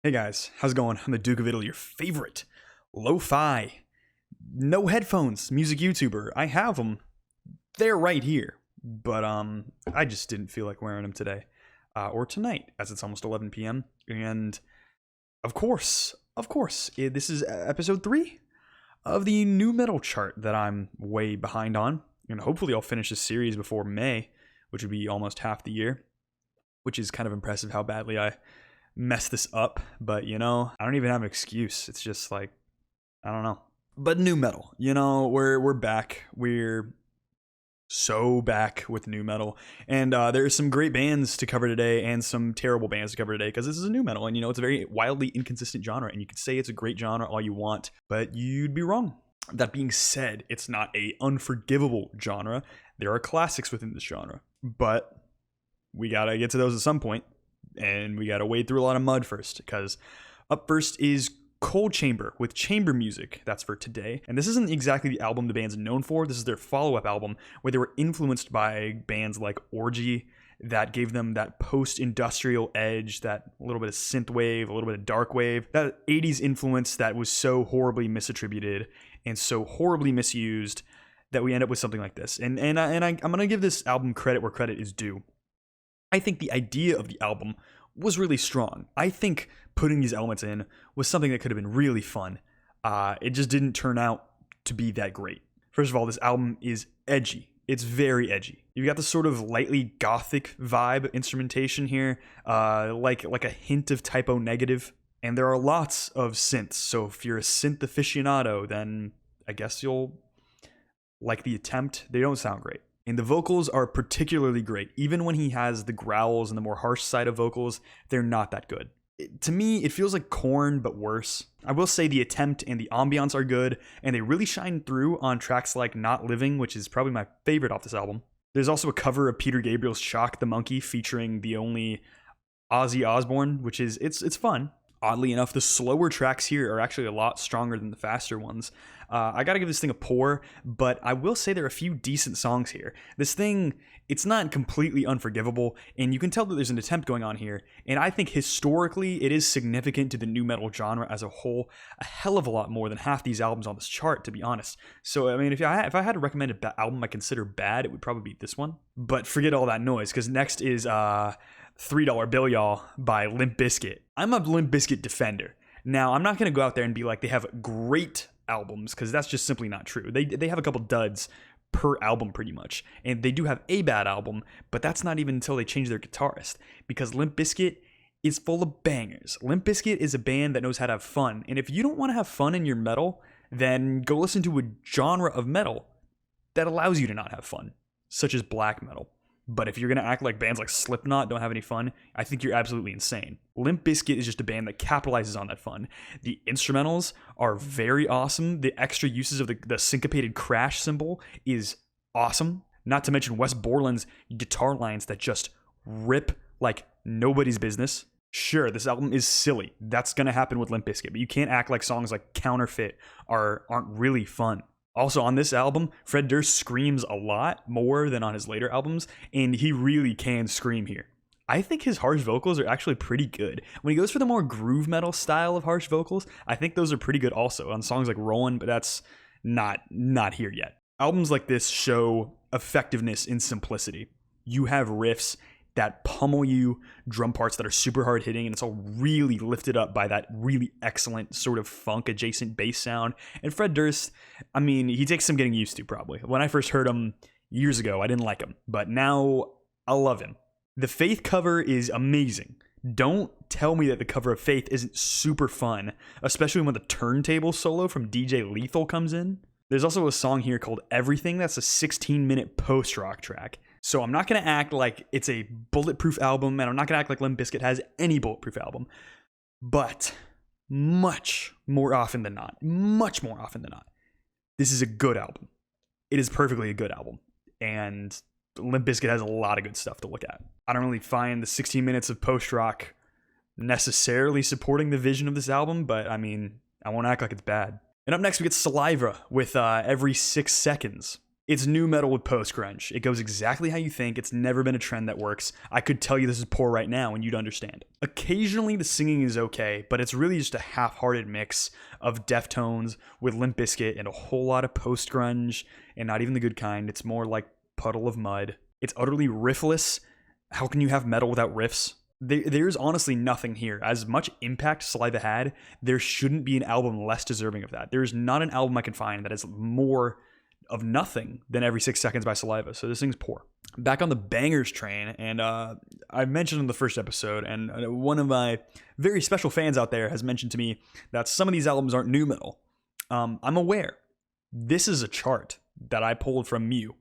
Hey guys, how's it going? I'm the Duke of Italy, your favorite lo-fi, no headphones music YouTuber. I have them. They're right here. But I just didn't feel like wearing them today. Or tonight, as it's almost 11 p.m. And of course, this is episode 3 of the new metal chart that I'm way behind on. And hopefully I'll finish this series before May, which would be almost half the year. Which is kind of impressive how badly I mess this up, but I don't even have an excuse. It's just like, I don't know. But new metal, we're back. We're so back with new metal, and there's some great bands to cover today and some terrible bands to cover today because this is a new metal, and it's a very wildly inconsistent genre, and you could say it's a great genre all you want, but you'd be wrong. That being said, it's not a unforgivable genre. There are classics within this genre, but we gotta get to those at some point, and we gotta wade through a lot of mud first, because up first is Cold Chamber with Chamber Music. That's for today. And this isn't exactly the album the band's known for. This is their follow-up album where they were influenced by bands like Orgy that gave them that post-industrial edge, that little bit of synthwave, a little bit of dark wave, that 80s influence that was so horribly misattributed and so horribly misused that we end up with something like this. And I'm gonna give this album credit where credit is due. I think the idea of the album was really strong. I think putting these elements in was something that could have been really fun. It just didn't turn out to be that great. First of all, this album is edgy. It's very edgy. You've got this sort of lightly gothic vibe instrumentation here, like a hint of Typo Negative. And there are lots of synths, so if you're a synth aficionado, then I guess you'll like the attempt. They don't sound great. And the vocals are particularly great. Even when he has the growls and the more harsh side of vocals, they're not that good. To me, it feels like Korn, but worse. I will say the attempt and the ambiance are good, and they really shine through on tracks like Not Living, which is probably my favorite off this album. There's also a cover of Peter Gabriel's Shock the Monkey featuring the only Ozzy Osbourne, which is, it's fun. Oddly enough, the slower tracks here are actually a lot stronger than the faster ones. I gotta give this thing a pour, but I will say there are a few decent songs here. This thing, it's not completely unforgivable, and you can tell that there's an attempt going on here, and I think historically it is significant to the nu metal genre as a whole, a hell of a lot more than half these albums on this chart, to be honest. So, I mean, if I had to recommend an album I consider bad, it would probably be this one. But forget all that noise, because next is $3 Bill Y'all by Limp Bizkit. I'm a Limp Bizkit defender. Now, I'm not going to go out there and be like they have great albums, because that's just simply not true. They have a couple duds per album pretty much, and they do have a bad album, but that's not even until they change their guitarist, because Limp Bizkit is full of bangers. Limp Bizkit is a band that knows how to have fun, and if you don't want to have fun in your metal, then go listen to a genre of metal that allows you to not have fun, such as black metal. But if you're going to act like bands like Slipknot don't have any fun, I think you're absolutely insane. Limp Bizkit is just a band that capitalizes on that fun. The instrumentals are very awesome. The extra uses of the syncopated crash cymbal is awesome. Not to mention Wes Borland's guitar lines that just rip like nobody's business. Sure, this album is silly. That's going to happen with Limp Bizkit, but you can't act like songs like Counterfeit aren't really fun. Also, on this album, Fred Durst screams a lot more than on his later albums, and he really can scream here. I think his harsh vocals are actually pretty good. When he goes for the more groove metal style of harsh vocals, I think those are pretty good also on songs like Rowan, but that's not here yet. Albums like this show effectiveness in simplicity. You have riffs that pummel you, drum parts that are super hard hitting, and it's all really lifted up by that really excellent sort of funk adjacent bass sound. And Fred Durst, I mean, he takes some getting used to probably. When I first heard him years ago, I didn't like him, but now I love him. The Faith cover is amazing. Don't tell me that the cover of Faith isn't super fun, especially when the turntable solo from DJ Lethal comes in. There's also a song here called Everything that's a 16-minute post-rock track. So I'm not going to act like it's a bulletproof album, and I'm not going to act like Limp Bizkit has any bulletproof album. But much more often than not, this is a good album. It is perfectly a good album. And Limp Bizkit has a lot of good stuff to look at. I don't really find the 16 minutes of post-rock necessarily supporting the vision of this album, but I mean, I won't act like it's bad. And up next, we get Saliva with Every 6 Seconds. It's new metal with post-grunge. It goes exactly how you think. It's never been a trend that works. I could tell you this is poor right now and you'd understand. Occasionally the singing is okay, but it's really just a half-hearted mix of Deftones with Limp Bizkit and a whole lot of post-grunge, and not even the good kind. It's more like Puddle of Mud. It's utterly riffless. How can you have metal without riffs? There's honestly nothing here. As much impact Saliva had, there shouldn't be an album less deserving of that. There's not an album I can find that is more of nothing than Every 6 Seconds by Saliva, so this thing's poor. Back on the bangers train, and I mentioned in the first episode, and one of my very special fans out there has mentioned to me that some of these albums aren't new metal. I'm aware. This is a chart that I pulled from Mew.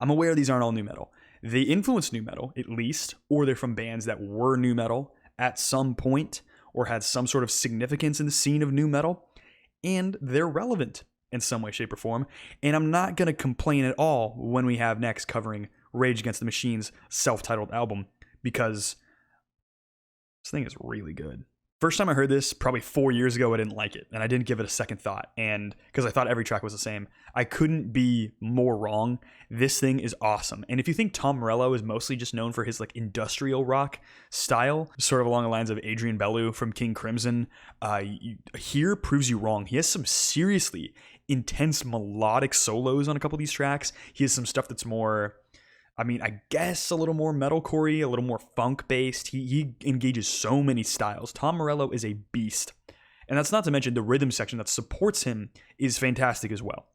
I'm aware these aren't all new metal. They influence new metal, at least, or they're from bands that were new metal at some point, or had some sort of significance in the scene of new metal, and they're relevant in some way, shape, or form. And I'm not going to complain at all when we have next covering Rage Against the Machine's self-titled album, because this thing is really good. First time I heard this, probably 4 years ago, I didn't like it, and I didn't give it a second thought, and because I thought every track was the same. I couldn't be more wrong. This thing is awesome. And if you think Tom Morello is mostly just known for his like industrial rock style, sort of along the lines of Adrian Belew from King Crimson, here proves you wrong. He has some seriously intense melodic solos on a couple of these tracks. He has some stuff that's more, I guess a little more metalcore-y, a little more funk-based. He engages so many styles. Tom Morello is a beast. And that's not to mention the rhythm section that supports him is fantastic as well.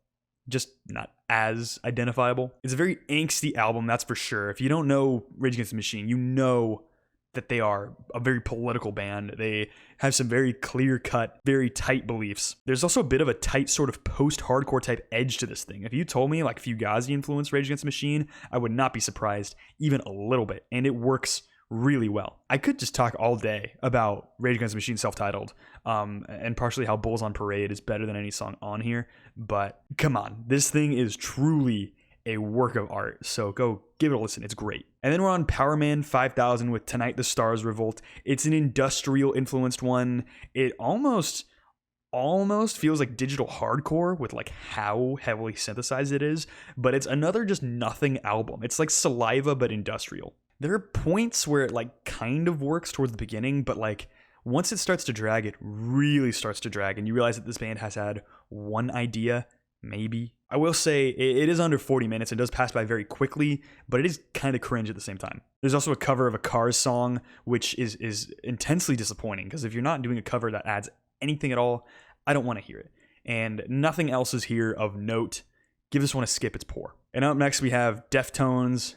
Just not as identifiable. It's a very angsty album, that's for sure. If you don't know Rage Against the Machine, you know that they are a very political band. They have some very clear-cut, very tight beliefs. There's also a bit of a tight sort of post-hardcore type edge to this thing. If you told me like Fugazi influenced Rage Against the Machine, I would not be surprised even a little bit. And it works really well. I could just talk all day about Rage Against the Machine self-titled, and partially how Bulls on Parade is better than any song on here. But come on, this thing is truly a work of art, so go give it a listen. It's great. And then we're on Power Man 5000 with Tonight the Stars Revolt. It's an industrial influenced one. It almost feels like digital hardcore with like how heavily synthesized it is, but it's another just nothing album. It's like Saliva but industrial. There are points where it like kind of works towards the beginning, but like once it starts to drag, it really starts to drag, and you realize that this band has had one idea, maybe. I will say it is under 40 minutes. It does pass by very quickly, but it is kind of cringe at the same time. There's also a cover of a Cars song, which is intensely disappointing, because if you're not doing a cover that adds anything at all, I don't want to hear it. And nothing else is here of note. Give this one a skip. It's poor. And up next we have Deftones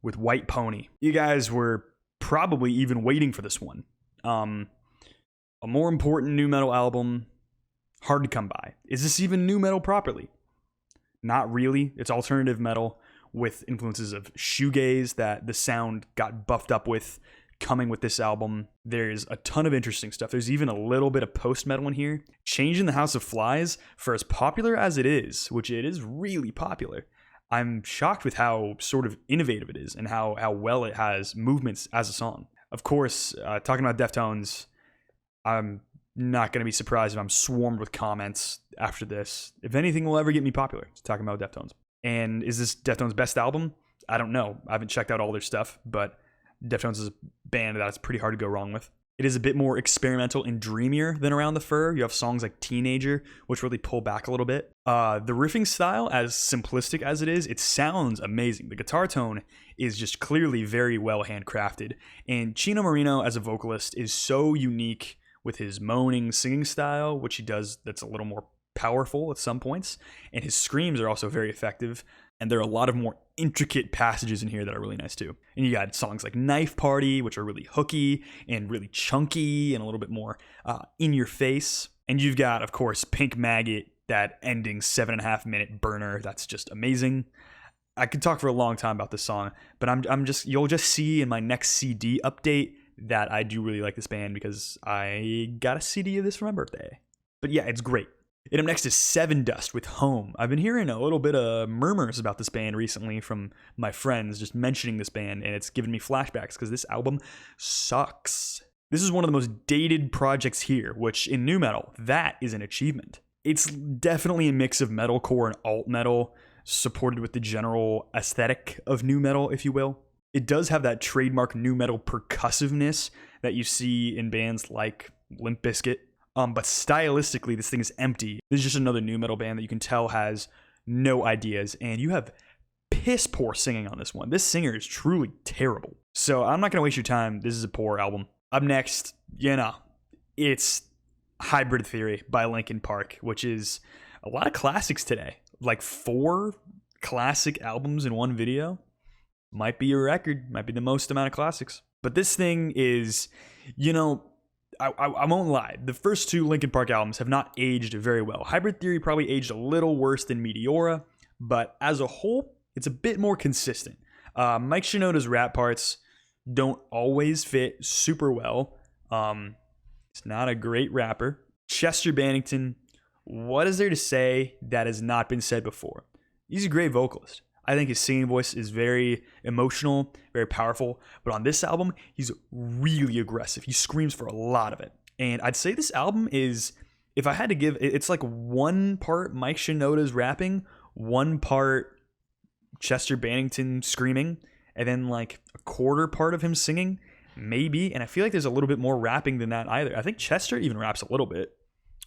with White Pony. You guys were probably even waiting for this one. A more important new metal album, hard to come by. Is this even new metal properly? Not really. It's alternative metal with influences of shoegaze that the sound got buffed up with coming with this album. There's a ton of interesting stuff. There's even a little bit of post-metal in here. Changing the House of Flies, for as popular as it is, which it is really popular, I'm shocked with how sort of innovative it is and how well it has movements as a song. Of course, talking about Deftones, I'm not going to be surprised if I'm swarmed with comments after this. If anything will ever get me popular, it's talking about Deftones. And is this Deftones' best album? I don't know. I haven't checked out all their stuff, but Deftones is a band that's pretty hard to go wrong with. It is a bit more experimental and dreamier than Around the Fur. You have songs like Teenager, which really pull back a little bit. The riffing style, as simplistic as it is, it sounds amazing. The guitar tone is just clearly very well handcrafted. And Chino Moreno, as a vocalist, is so unique with his moaning singing style, which he does that's a little more powerful at some points. And his screams are also very effective. And there are a lot of more intricate passages in here that are really nice too. And you got songs like Knife Party, which are really hooky and really chunky and a little bit more in your face. And you've got, of course, Pink Maggot, that ending 7.5 minute burner. That's just amazing. I could talk for a long time about this song, but you'll just see in my next CD update that I do really like this band because I got a CD of this for my birthday. But yeah, it's great. And up next is Seven Dust with Home. I've been hearing a little bit of murmurs about this band recently from my friends just mentioning this band, and it's given me flashbacks because this album sucks. This is one of the most dated projects here, which in nu metal, that is an achievement. It's definitely a mix of metalcore and alt metal, supported with the general aesthetic of nu metal, if you will. It does have that trademark nu metal percussiveness that you see in bands like Limp Bizkit. But stylistically, this thing is empty. This is just another nu metal band that you can tell has no ideas, and you have piss poor singing on this one. This singer is truly terrible. So I'm not going to waste your time. This is a poor album. Up next, it's Hybrid Theory by Linkin Park, which is a lot of classics today. Like 4 classic albums in one video. Might be a record. Might be the most amount of classics. But this thing is, I won't lie. The first 2 Linkin Park albums have not aged very well. Hybrid Theory probably aged a little worse than Meteora, but as a whole, it's a bit more consistent. Mike Shinoda's rap parts don't always fit super well. It's not a great rapper. Chester Bennington, what is there to say that has not been said before? He's a great vocalist. I think his singing voice is very emotional, very powerful. But on this album, he's really aggressive. He screams for a lot of it. And I'd say this album is, if I had to give, it's like 1 part Mike Shinoda's rapping, 1 part Chester Bennington screaming, and then like a quarter part of him singing, maybe. And I feel like there's a little bit more rapping than that either. I think Chester even raps a little bit,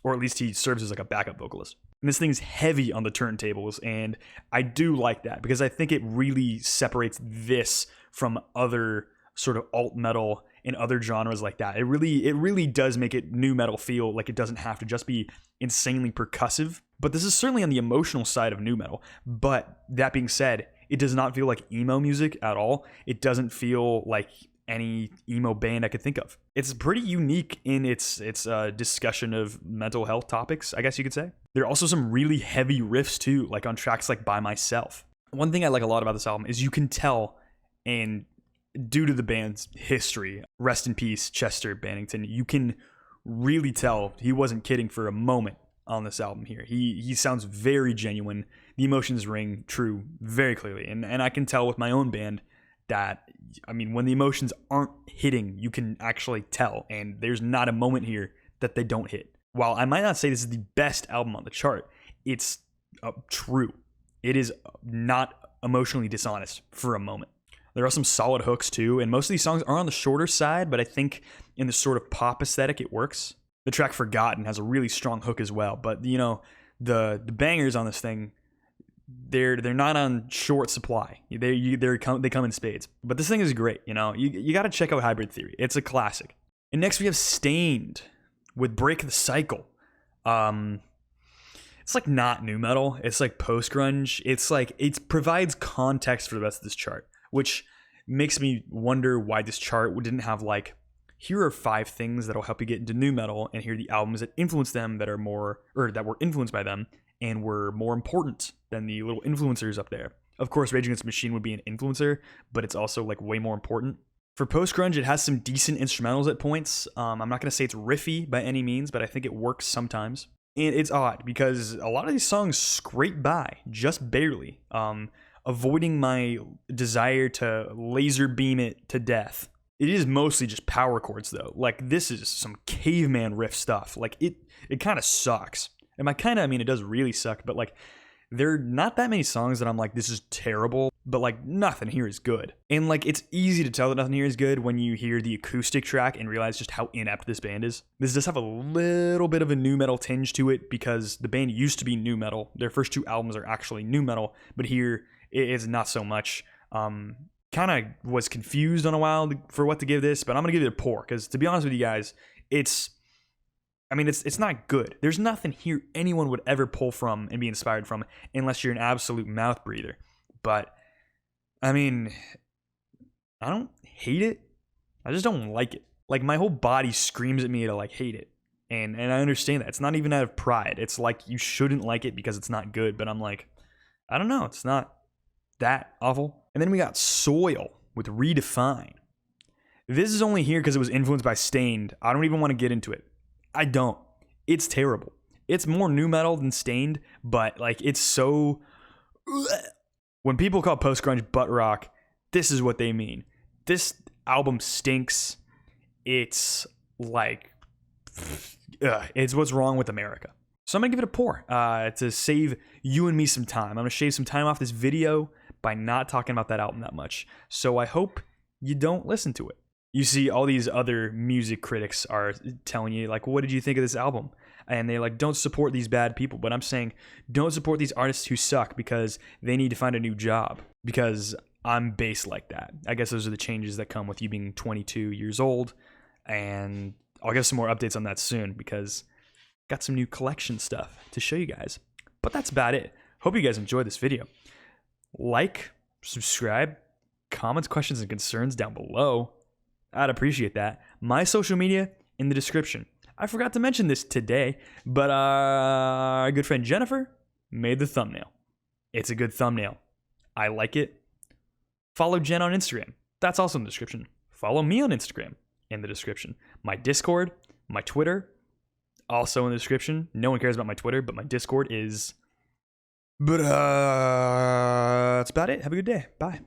or at least he serves as like a backup vocalist. And this thing's heavy on the turntables, and I do like that because I think it really separates this from other sort of alt metal and other genres like that. It really does make it nu metal feel like it doesn't have to just be insanely percussive. But this is certainly on the emotional side of nu metal. But that being said, it does not feel like emo music at all. It doesn't feel like any emo band I could think of. It's pretty unique in its discussion of mental health topics, I guess you could say. There are also some really heavy riffs too, like on tracks like By Myself. One thing I like a lot about this album is you can tell, and due to the band's history, rest in peace, Chester Bennington, you can really tell he wasn't kidding for a moment on this album here. He sounds very genuine. The emotions ring true very clearly. And I can tell with my own band that, I mean, when the emotions aren't hitting, you can actually tell. And there's not a moment here that they don't hit. While I might not say this is the best album on the chart, it's true. It is not emotionally dishonest for a moment. There are some solid hooks too, and most of these songs are on the shorter side, but I think in the sort of pop aesthetic, it works. The track Forgotten has a really strong hook as well, but the bangers on this thing, they're not on short supply. They come in spades. But this thing is great. You got to check out Hybrid Theory. It's a classic. And next we have Stained with Break the Cycle. It's like not nu metal. It's like post-grunge. It's like it provides context for the rest of this chart, which makes me wonder why this chart didn't have like, here are 5 things that'll help you get into nu metal, and here are the albums that influence them that were influenced by them and were more important than the little influencers up there. Of course, Rage Against the Machine would be an influencer, but it's also like way more important. For post-grunge, it has some decent instrumentals at points. I'm not going to say it's riffy by any means, but I think it works sometimes. And it's odd because a lot of these songs scrape by, just barely, avoiding my desire to laser beam it to death. It is mostly just power chords though. Like this is some caveman riff stuff. Like it kind of sucks. And by kind of, I mean, it does really suck, but like there are not that many songs that I'm like, this is terrible, but like nothing here is good. And like it's easy to tell that nothing here is good when you hear the acoustic track and realize just how inept this band is. This does have a little bit of a nu metal tinge to it because the band used to be nu metal. Their first 2 albums are actually nu metal, but here it is not so much. Kind of was confused on a while for what to give this, but I'm going to give it a poor because to be honest with you guys, it's not good. There's nothing here anyone would ever pull from and be inspired from unless you're an absolute mouth breather. But, I mean, I don't hate it. I just don't like it. Like, my whole body screams at me to, like, hate it. And I understand that. It's not even out of pride. It's like you shouldn't like it because it's not good. But I'm like, I don't know. It's not that awful. And then we got Soil with Redefine. This is only here because it was influenced by Stained. I don't even want to get into it. I don't. It's terrible. It's more nu metal than Stained, but like it's so... When people call post-grunge butt rock, this is what they mean. This album stinks. It's like... it's what's wrong with America. So I'm going to give it a pour to save you and me some time. I'm going to shave some time off this video by not talking about that album that much. So I hope you don't listen to it. You see, all these other music critics are telling you, like, what did you think of this album? And they're like, don't support these bad people. But I'm saying, don't support these artists who suck because they need to find a new job. Because I'm based like that. I guess those are the changes that come with you being 22 years old. And I'll get some more updates on that soon because I got some new collection stuff to show you guys. But that's about it. Hope you guys enjoyed this video. Like, subscribe, comments, questions, and concerns down below. I'd appreciate that. My social media in the description. I forgot to mention this today, but our good friend Jennifer made the thumbnail. It's a good thumbnail. I like it. Follow Jen on Instagram. That's also in the description. Follow me on Instagram in the description. My Discord, my Twitter, also in the description. No one cares about my Twitter, but my Discord is... But that's about it. Have a good day. Bye.